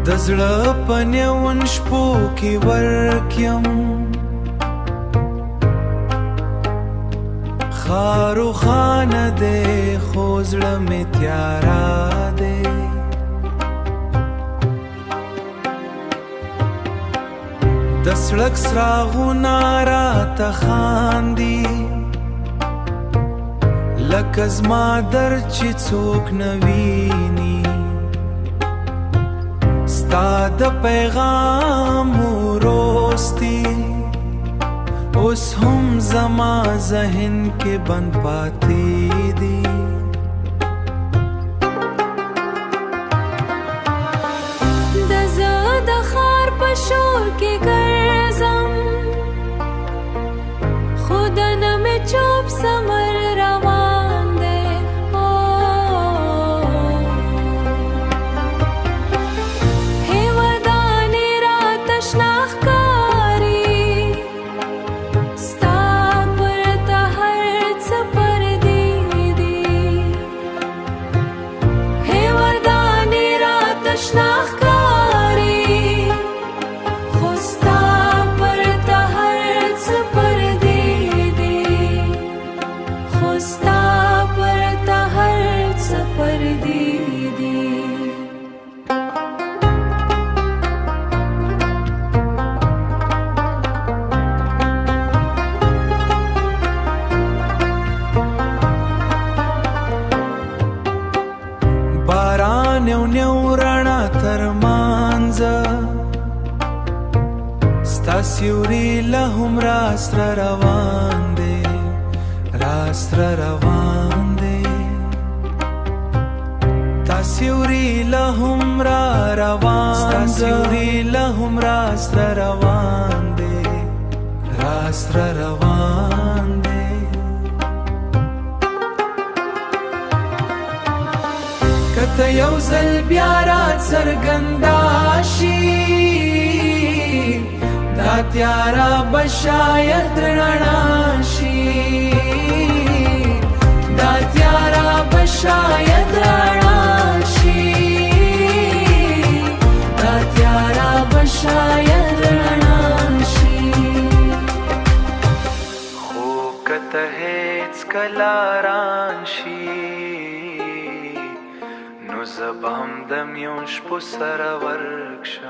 د زړه په نیون شپو کې ورکیم خارو خانه دی خو زړه مې تیارا دی د سړک څراغونه راته خاندي لکه زما درد چې څوک نه ویني ستا د پیغام وروستي اوس هم زما ذهن کې بند پاتې دي د زه د ښار په شور کې ګرځم خو دننه مې چوپ سمر روان دی هیوادانې راته شنه ښکاري ستا پرته هر څه پردي دي هیوادانې راته شنه ښکاري خو ستا پرته هر څه پردي دي خو ستا پرته هر څه پردي دي باران یو نیو رڼا تر مانځه ستا سیوري له هم راسره روان دی راسره روان دی تا سیوري له هم را روان ستا سیوري له هم راسره روان دی راسره روان دی کته یو ځل بیا را څرګنده شي دا تیاره به شاید رڼا شي دا تیاره به شاید رڼا شي دا تیاره به شاید رڼا شي خو کته هیڅکله رانشي نو زه به هم د میون شپو سره ورک شم